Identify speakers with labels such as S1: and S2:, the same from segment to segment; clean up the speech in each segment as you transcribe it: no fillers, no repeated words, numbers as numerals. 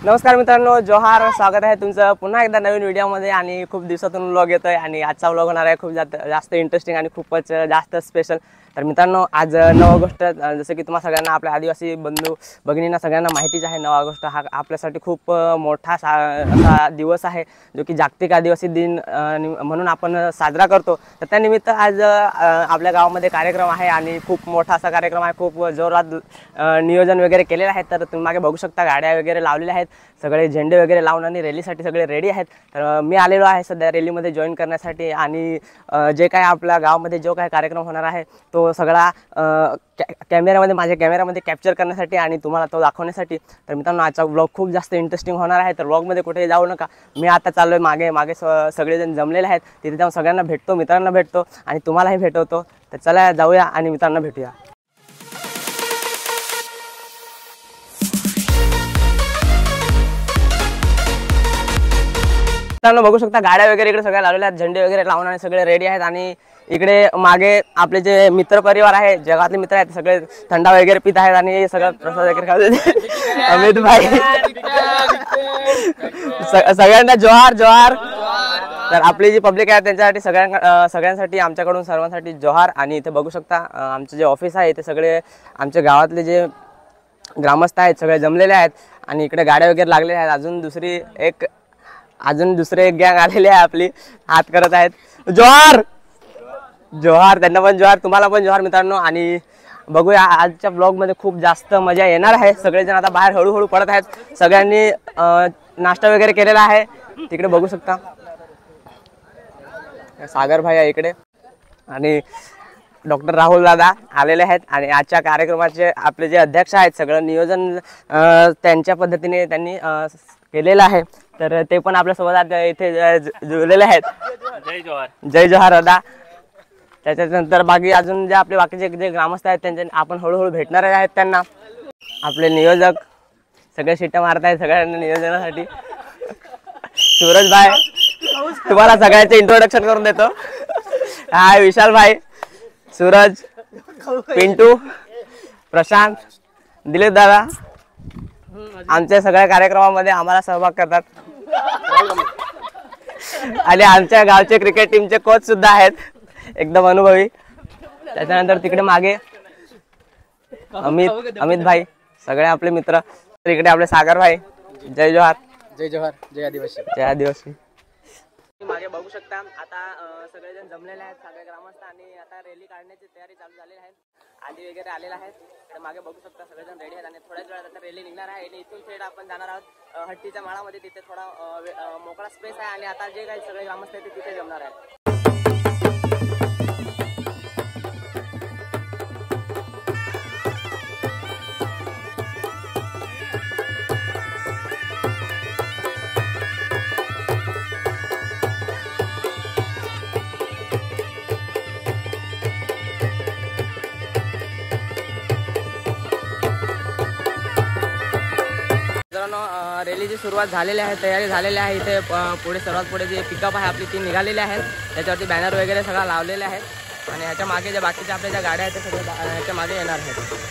S1: नमस्कार मित्रांनो, जोहार. स्वागत आहे तुमचं पुन्हा एकदा नवीन व्हिडिओमध्ये. आणि खूप दिवसातून व्लॉग येतोय आणि आजचा व्लॉग होणार आहे खूप जास्त इंटरेस्टिंग आणि खूपच जास्त स्पेशल. तर मित्रांनो, आज 9 ऑगस्ट, जसं की तुम्हाला सगळ्यांना, आपल्या आदिवासी बंधू भगिनींना सगळ्यांना माहितीच आहे, 9 ऑगस्ट हा आपल्यासाठी खूप मोठा असा दिवस आहे, जो की जागतिक आदिवासी दिन म्हणून आपण साजरा करतो. तर त्यानिमित्त आज आपल्या गावामध्ये कार्यक्रम आहे आणि खूप मोठा असा कार्यक्रम आहे. खूप जोरात नियोजन वगैरे केलेलं आहे. तर तुम्ही मागे बघू शकता, गाड्या वगैरे लावलेल्या आहेत, सगळे झेंडे वगैरे लावून आणि रॅलीसाठी सगळे रेडी आहेत. तर मी आलेलो आहे सध्या रॅलीमध्ये जॉईन करण्यासाठी. आणि जे काय आपल्या गावामध्ये जो काय कार्यक्रम होणार आहे तो सगळा कॅमेऱ्यामध्ये, माझ्या कॅमेऱ्यामध्ये कॅप्चर करण्यासाठी आणि तुम्हाला तो दाखवण्यासाठी. तर मित्रांनो, आजचा व्लॉग खूप जास्त इंटरेस्टिंग होणार आहे. तर व्लॉगमध्ये कुठेही जाऊ नका. मी आता चाललो आहे मागे सगळेजण जमलेले आहेत. तिथे जाऊन सगळ्यांना भेटतो, मित्रांना भेटतो आणि तुम्हालाही भेटवतो. तर चला जाऊया आणि मित्रांना भेटूया. मित्रांनो, बघू शकता गाड्या वगैरे इकडे सगळ्या लावलेल्या आहेत, झेंडे वगैरे लावून आणि सगळे रेडी आहेत. आणि इकडे मागे आपले जे मित्र परिवार आहे, जगातले मित्र आहेत, सगळे थंडा वगैरे पित आहेत आणि सगळं प्रसाद वगैरे खात. अमित भाई, सगळ्यांना जोहार जोहार. तर आपली जी पब्लिक आहे त्यांच्यासाठी सगळ्यांसाठी आमच्याकडून सर्वांसाठी जोहार. आणि इथे बघू शकता आमचं जे ऑफिस आहे, इथे सगळे आमच्या गावातले जे ग्रामस्थ आहेत सगळे जमलेले आहेत. आणि इकडे गाड्या वगैरे लागलेल्या आहेत. अजून दुसरे एक गँग आलेले आहे, आपली हात करत आहेत. जोहार जोहार, त्यांना पण जोहार, तुम्हाला पण जोहार मित्रांनो. आणि बघूया, आजच्या ब्लॉगमध्ये खूप जास्त मजा येणार आहे. सगळेजण आता बाहेर हळूहळू पडत आहेत. सगळ्यांनी नाश्ता वगैरे केलेला आहे. तिकडे बघू शकता सागर भाई आहे इकडे आणि डॉक्टर राहुल दादा आलेले आहेत. आणि आजच्या कार्यक्रमाचे आपले जे अध्यक्ष आहेत, सगळं नियोजन त्यांच्या पद्धतीने त्यांनी केलेलं आहे. तर ते पण आपल्यासोबत आता इथे जुळलेले आहेत.
S2: जय जोहार.
S1: जय जोहार दादा. त्याच्यानंतर बाकी अजून जे आपले बाकीचे जे ग्रामस्थ आहेत त्यांच्या आपण हळूहळू भेटणार आहेत. त्यांना आपले नियोजक सगळे शिट्ट्या मारत आहेत सगळ्यांना नियोजनासाठी. सूरज भाई, तुम्हाला सगळ्यांचे इंट्रोडक्शन करून देतो. हाय विशाल भाई, सूरज, पिंटू, प्रशांत, दिलीप दादा आमच्या सगळ्या कार्यक्रमामध्ये आम्हाला सहभाग करतात. आणि आमच्या गावचे क्रिकेट टीमचे कोच सुद्धा आहेत, एकदम अनुभवी. त्याच्यानंतर तिकडे मागे अमित भाई, सगळे आपले मित्र. इकडे आपले सागर भाई. जय जोहार.
S2: जय जोहार. जय आदिवासी.
S1: जय आदिवासी. मागे बघू शकता आता सगळेजण जमलेले आहेत, सगळे ग्रामस्थ. आणि आता रॅली काढण्याची तयारी चालू झालेली आहे. आधी वगैरे आलेला आहे. मागे बघू शकता सगळेजण रेडी आहेत. आणि थोड्याच वेळात आता रॅली निघणार आहे. आणि इथून थेट आपण जाणार आहोत हट्टीच्या माळामध्ये. तिथे थोडा मोकळा स्पेस आहे. आणि आता जे काही सगळे ग्रामस्थ आहेत ते तिथे जमणार आहेत. रॅलीची सुरुवात झालेली आहे, तयारी झालेली आहे. इथे पुढे सर्वात पुढे जे पिकअप आहे आपली ती निघालेली आहे. त्याच्यावरती बॅनर वगैरे सगळा लावलेले आहे. आणि ह्याच्या मागे ज्या बाकीच्या आपल्या ज्या गाड्या आहेत ते सगळे ह्याच्या मागे येणार आहेत.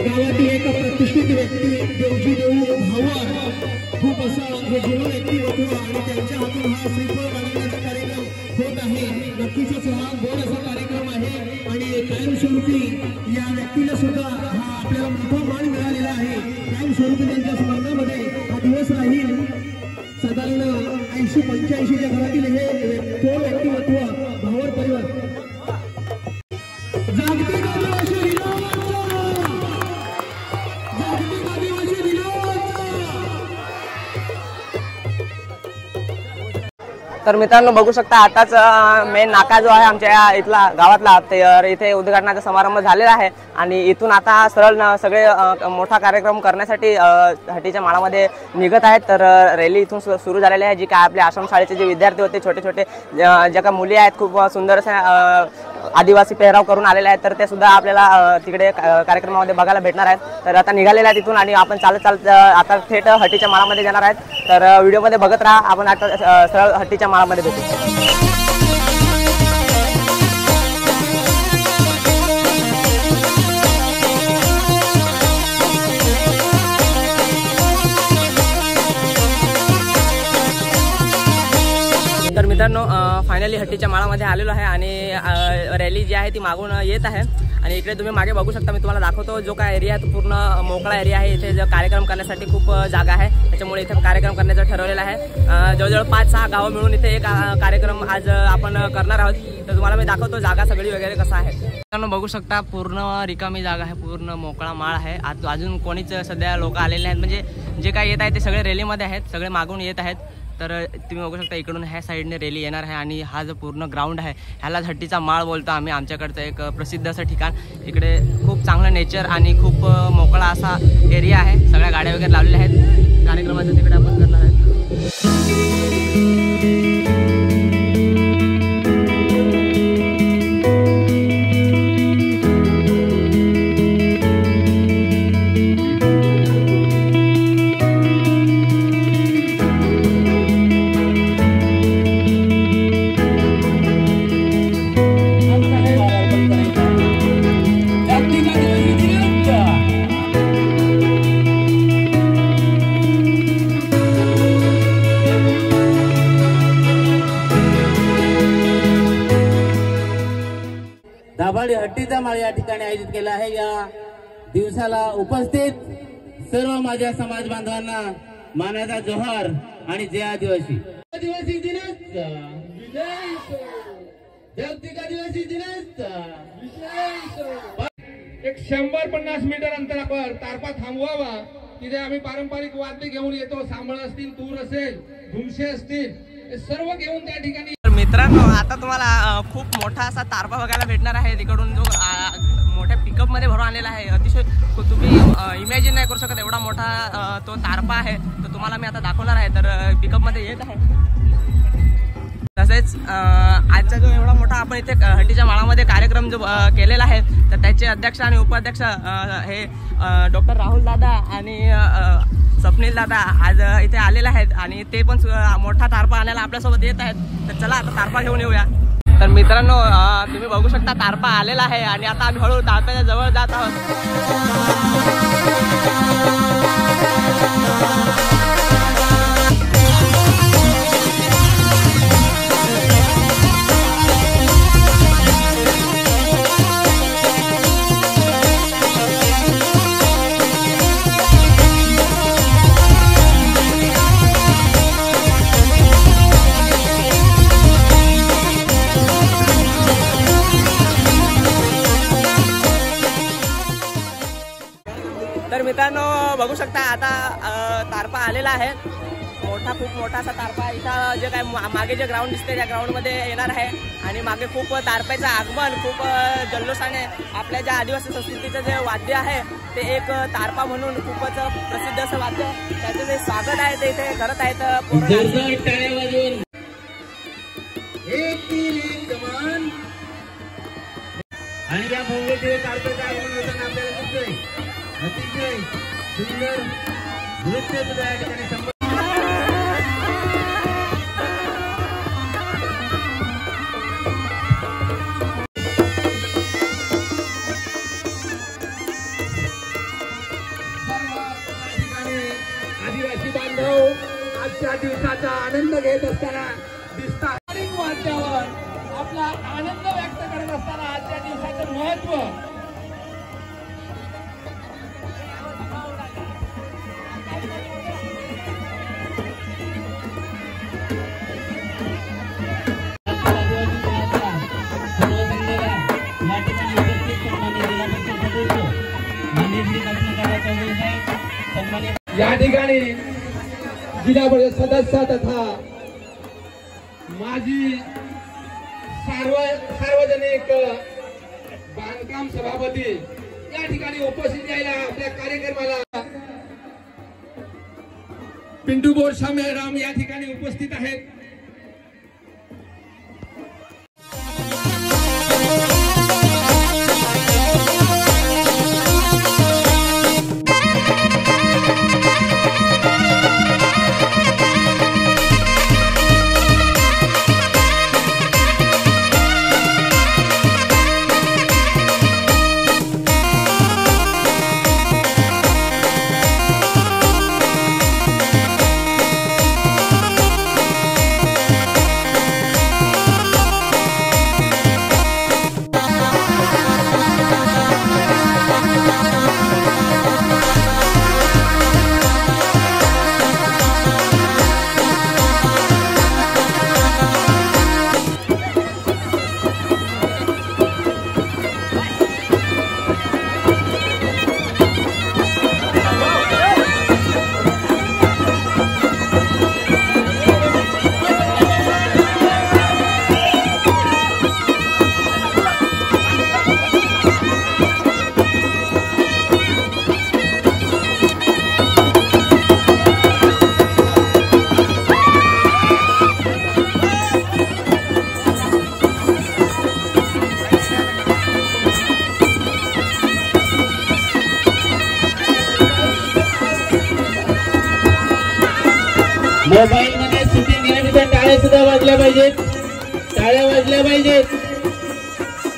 S3: गावातील एक प्रतिष्ठित व्यक्ती देवजी देऊ भावर खूप असा हे जुनं व्यक्तिमत्व आणि त्यांच्या हातून हा श्रीफळ बनवण्याचा कार्यक्रम होत आहे. नक्कीच हा गोड असा कार्यक्रम आहे आणि कायमस्वरूपी या व्यक्तीला सुद्धा हा आपल्याला मोठा मान मिळालेला आहे. कायमस्वरूपी त्यांच्या स्मरणामध्ये हा दिवस राहील. साधारण 80-85च्या घरातील हे थोर व्यक्तिमत्व भावर परिवार जागतिक आदिवासी
S1: तर मित्रांनो बघू शकता आताच मेन नाका जो आहे आमच्या इथला गावातला तर इथे उद्घाटनाचा समारंभ झालेला आहे आणि इथून आता सरळ सगळे मोठा कार्यक्रम करण्यासाठी हट्टीच्या माळामध्ये निघत आहेत. तर रॅली इथून सुरू झालेली आहे. जी काय आपल्या आश्रमशाळेचे जे विद्यार्थी होते छोटे छोटे ज्या का मुली आहेत खूप सुंदर अशा आदिवासी पेहराव करून आलेले आहेत तर ते सुद्धा आपल्याला तिकडे कार्यक्रमामध्ये बघायला भेटणार आहेत. तर आता निघालेले आहेत तिथून आणि आपण चालत आता थेट हट्टीच्या माळामध्ये जाणार आहेत. तर व्हिडिओमध्ये बघत राहा. आपण आता सरळ हट्टीच्या माळामध्ये भेटू. तर मित्रांनो फायनली हट्टीच्या माळामध्ये आलेलो आहे आणि रॅली जी आहे ती मागून येत आहे आणि इकडे तुम्ही मागे बघू शकता. मी तुम्हाला दाखवतो जो काय एरिया आहे तो पूर्ण मोकळा एरिया आहे. इथे जो कार्यक्रम करण्यासाठी खूप जागा आहे त्याच्यामुळे इथे कार्यक्रम करण्याचं ठरवलेलं आहे. जवळजवळ 5-6 गावं मिळून इथे एक कार्यक्रम आज आपण करणार आहोत. तर तुम्हाला मी दाखवतो जागा सगळी वगैरे कसं आहे. मित्रांनो बघू शकता पूर्ण रिकामी जागा आहे. पूर्ण मोकळा माळ आहे. अजून कोणीच सध्या लोक आलेले नाहीत. म्हणजे जे काही येत आहे ते सगळे रॅलीमध्ये आहेत. सगळे मागून येत आहेत. तर तुम्ही बघू शकता इकडून ह्या साईडने रॅली येणार आहे आणि हा जो पूर्ण ग्राउंड आहे ह्यालाच हट्टीचा माळ बोलतो आम्ही. आमच्याकडचं एक प्रसिद्ध असं ठिकाण. इकडे खूप चांगलं नेचर आणि खूप मोकळा असा एरिया आहे. सगळ्या गाड्या वगैरे लावलेल्या आहेत. कार्यक्रमाचं तिकडे आपण करणार आहे.
S4: दाभाडी हट्टीचा माळ या ठिकाणी आयोजित केला आहे. या दिवसाला उपस्थित सर्व माझ्या समाज बांधवांना मानाचा जोहार आणि जय आदिवासी. आदिवासी दिनाचा विजय असो. जागतिक आदिवासी दिनाचा विजय असो.
S5: एक 100-50 मीटर अंतरावर तारपा थांबवावा. तिथे आम्ही पारंपरिक वाद्य घेऊन येतो. सांबळ असतील, तूर असेल, धुमशे असतील, हे सर्व घेऊन त्या ठिकाणी.
S1: मित्रांनो आता तुम्हाला खूप मोठा असा तारपा बघायला भेटणार आहे. तिकडून जो मोठ्या पिकअप मध्ये भरून आणलेला आहे. अतिशय तुम्ही इमॅजिन नाही करू शकत एवढा मोठा तो तारपा आहे. तर तुम्हाला मी आता दाखवणार आहे. तर पिकअप मध्ये येत आहे. तसेच आजचा जो एवढा मोठा आपण इथे हट्टीच्या माळामध्ये कार्यक्रम जो केलेला आहे तर त्याचे अध्यक्ष आणि उपाध्यक्ष हे डॉक्टर राहुल दादा आणि स्वप्नील दादा आज इथे आलेले आहेत आणि ते पण मोठा तारपा आणायला आपल्यासोबत येत आहेत. तर चला आता तारपा घेऊन येऊया. तर मित्रांनो तुम्ही बघू शकता तारपा आलेला आहे आणि आता आम्ही हळूहळू तारप्याच्या जवळ जात आहोत. तर मित्रांनो बघू शकता आता तारपा आलेला आहे. खूप मोठा असा तारपा इथं जे काय मागे जे ग्राउंड दिसते त्या ग्राउंडमध्ये येणार आहे आणि मागे खूप तारप्याचं आगमन खूप जल्लोषाने आपल्या ज्या आदिवासी संस्कृतीचं जे वाद्य आहे ते एक तारपा म्हणून खूपच प्रसिद्ध असं वाद्य त्याचं जे स्वागत आहे ते इथे करत आहेत.
S4: आणि या भव्य तारपेचं आगमन होताना आपल्याला दिसतोय अतिशय सुंदर नृत्य सुद्धा या ठिकाणी
S5: आदिवासी बांधव आजच्या दिवसाचा आनंद घेत असताना दिसतात. वाद्यावर आपला आनंद व्यक्त करत असताना आजच्या दिवसाचं महत्व या ठिकाणी जिल्हा परिषद सदस्य तथा माजी सार्वजनिक बांधकाम सभापती या ठिकाणी उपस्थित राहिला. आपल्या कार्यक्रमाला पिंटू बोरशा मॅडम या ठिकाणी उपस्थित आहेत.
S4: मोबाईल मध्ये शूटिंग घेण्यापेक्षा टाळ्या सुद्धा वाजल्या पाहिजेत. टाळ्या वाजल्या पाहिजेत.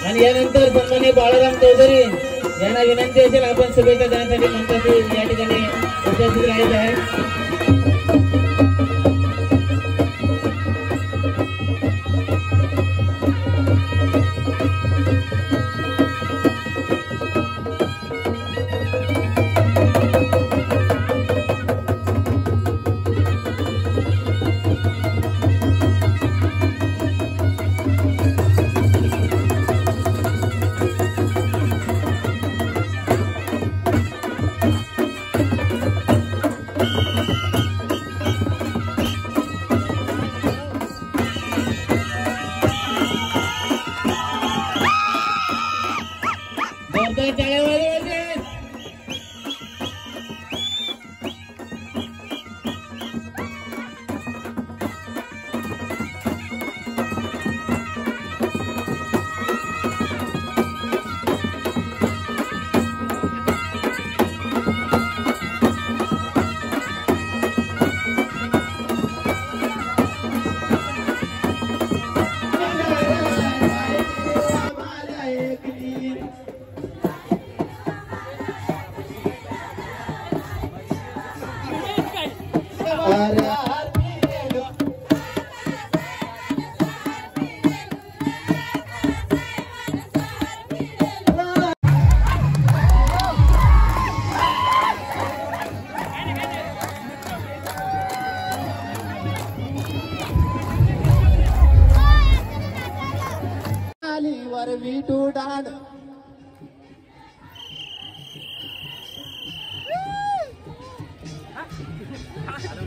S4: आणि यानंतर सन्माननीय बाळाराम चौधरी यांना विनंती असेल आपण शुभेच्छा देण्यासाठी मंचाची या ठिकाणी उपस्थित राहत आहे.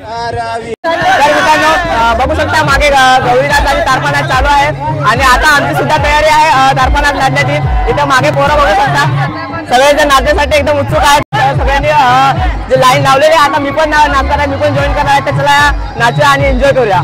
S1: तर मित्रांनो बघू शकता मागे गौरी नाच आणि तारपा नाच चालू आहे आणि आता आमची सुद्धा तयारी आहे तारपा नाच नाचण्याची. इथे मागे पोरं बघू शकता सगळेजण नाचण्यासाठी एकदम उत्सुक आहेत. सगळ्यांनी जे लाईन लावलेली आहे. आता मी पण नाचणार आहे, मी पण जॉईन करणार आहे. तर चला नाचूया आणि एन्जॉय करूया.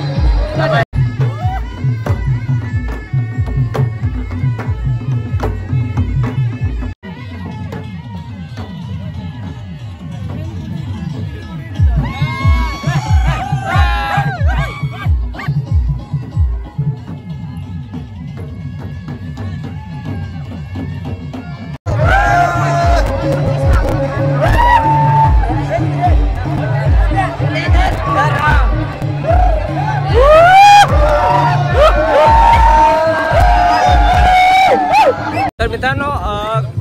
S1: तर मित्रांनो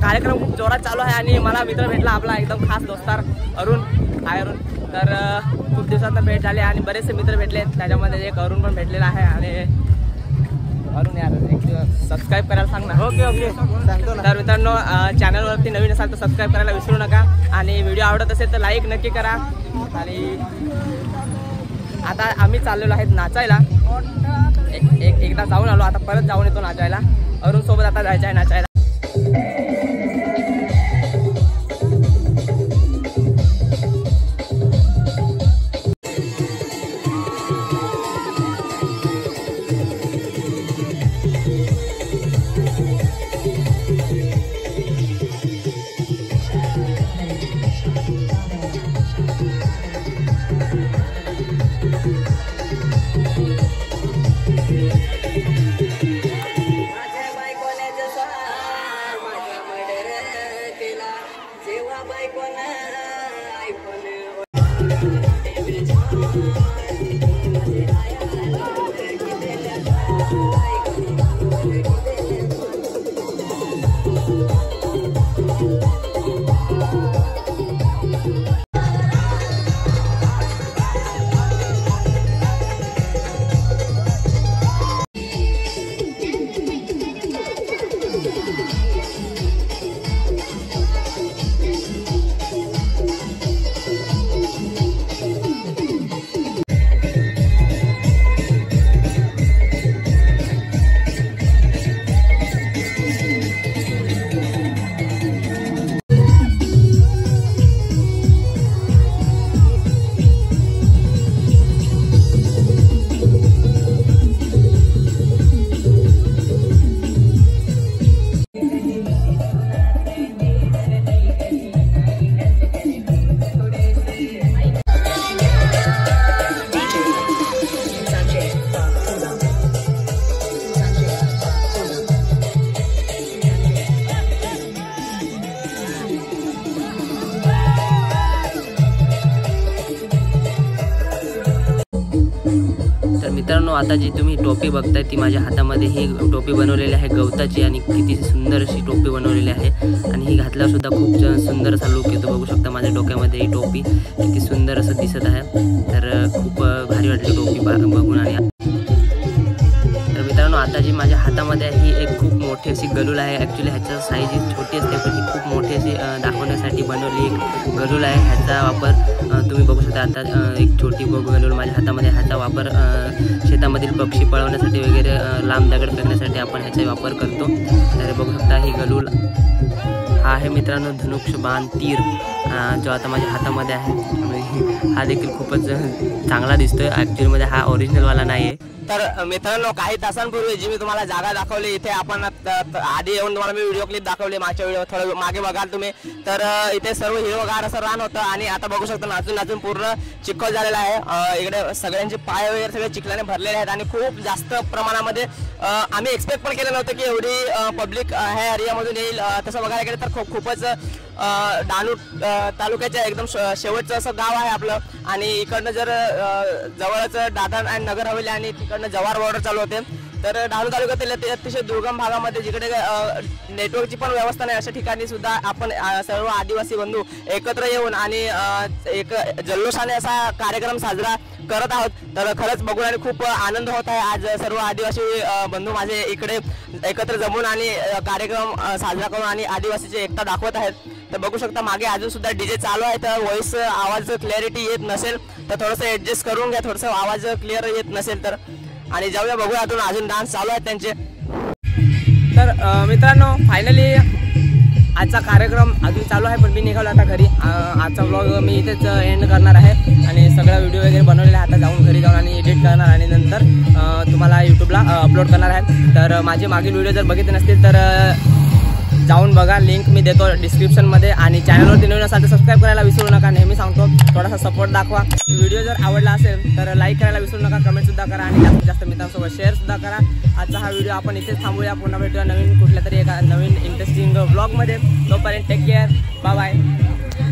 S1: कार्यक्रम खूप जोरात चालू आहे आणि मला मित्र भेटला आपला एकदम खास दोस्तार अरुण. हाय अरुण. तर खूप दिवसांत भेट झाली आणि बरेचसे मित्र भेटले. त्याच्यामध्ये एक अरुण पण भेटलेला आहे. आणि अरुण यार एक सबस्क्राईब करायला सांग ना. ओके सांगतो ना. तर मित्रांनो चॅनलवरती नवीन असाल तर सबस्क्राईब करायला विसरू नका आणि व्हिडिओ आवडत असेल तर लाईक नक्की करा. आणि आता आम्ही चाललेलो आहेत नाचायला. एकदा जाऊन आलो, आता परत जाऊन येतो नाचायला. अरुण सोबत आता जायचं आहे नाचायला. मित्रांनो आता जी तुम्ही टोपी बघताय ती माझ्या हातामध्ये ही टोपी बनवलेली आहे गवताची आणि किती सुंदर अशी टोपी बनवलेली आहे आणि ही घातल्यावर सुद्धा खूप सुंदर असा लुक येतो. बघू शकता माझ्या डोक्यामध्ये ही टोपी किती सुंदर असं दिसत आहे. तर खूप भारी वाटली टोपी बघून. आणि तर मित्रांनो आता जी माझ्या हातामध्ये आहे ही एक खूप मोठी अशी गलूल आहे. ॲक्च्युली ह्याच्या साईज ही छोटी असते पण ही खूप मोठी अशी दाखवण्यासाठी बनवली एक गलूल आहे. ह्याचा वापर तुम्ही बघू शकता. आता एक छोटी गलूल माझ्या हातामध्ये. ह्याचा वापर शेतामधील पक्षी पळवण्यासाठी वगैरे लांब दगड करण्यासाठी आपण ह्याचा वापर करतो. तर बघू शकता ही गलूल हा आहे मित्रांनो धनुष्य बाण तीर जो आता माझ्या हातामध्ये आहे. हा देखील खूपच चांगला दिसतोय. ॲक्च्युअलीमध्ये हा ओरिजिनलवाला नाही आहे. तर मित्रांनो काही तासांपूर्वी जी मी तुम्हाला जागा दाखवली इथे आपण आधी येऊन तुम्हाला मी व्हिडिओ क्लिप दाखवली मागच्या व्हिडिओ थोडं मागे बघाल तुम्ही. तर इथे सर्व हिरवगार असं रान होतं आणि आता बघू शकता नाचून नाचून पूर्ण चिखल झालेला आहे. इकडे सगळ्यांचे पाय वगैरे सगळे चिखलाने भरलेले आहेत आणि खूप जास्त प्रमाणामध्ये आम्ही एक्सपेक्ट पण केलं नव्हतं की एवढी पब्लिक ह्या एरियामधून येईल. तसं बघायला गेलं तर खूपच डहाणू तालुक्याच्या एकदम शेवटचं असं गाव आहे आपलं. आणि इकडनं जर जवळच दादर आणि नगर हवेली आणि तिकडनं जव्हार बॉर्डर चालू होते. तर डहाणू तालुक्यातील अतिशय दुर्गम भागामध्ये जिकडे नेटवर्कची पण व्यवस्था नाही अशा ठिकाणी सुद्धा आपण सर्व आदिवासी बंधू एकत्र येऊन आणि एक जल्लोषाने असा कार्यक्रम साजरा करत आहोत. तर खरंच बघून आणि खूप आनंद होत आहे. आज सर्व आदिवासी बंधू माझे इकडे एकत्र जमून आणि कार्यक्रम साजरा करून आणि आदिवासीची एकता दाखवत आहेत. तर बघू शकता मागे अजून सुद्धा डीजे चालू आहे. तर व्हॉइस आवाज क्लॅरिटी येत नसेल तर थोडंसं ॲडजस्ट करून घ्या, थोडंसं आवाज क्लिअर येत नसेल तर. आणि जाऊया बघूया अजून डान्स चालू आहेत त्यांचे. तर मित्रांनो फायनली आजचा कार्यक्रम अजून चालू आहे पण मी निघालो आता घरी. आजचा व्लॉग मी इथेच एंड करणार आहे आणि सगळा व्हिडिओ वगैरे बनवलेला आहे. आता जाऊन घरी जाऊन आणि एडिट करणार आणि नंतर तुम्हाला यूट्यूबला अपलोड करणार आहे. तर माझे मागील व्हिडिओ जर बघितले नसतील तर जाऊन बघा, लिंक मी देतो डिस्क्रिप्शनमध्ये. आणि चॅनलवरती नवीन असाल तर सबस्क्राईब करायला विसरू नका. नेहमी सांगतो थोडासा सपोर्ट दाखवा. व्हिडिओ जर आवडला असेल तर लाईक करायला विसरू नका, कमेंटसुद्धा करा आणि जास्तीत जास्त मित्रांसोबत शेअरसुद्धा करा. आजचा हा व्हिडिओ आपण इथेच थांबूया. पुन्हा भेटूया नवीन कुठल्या तरी एका नवीन इंटरेस्टिंग ब्लॉगमध्ये. तोपर्यंत टेक केअर, बाय बाय.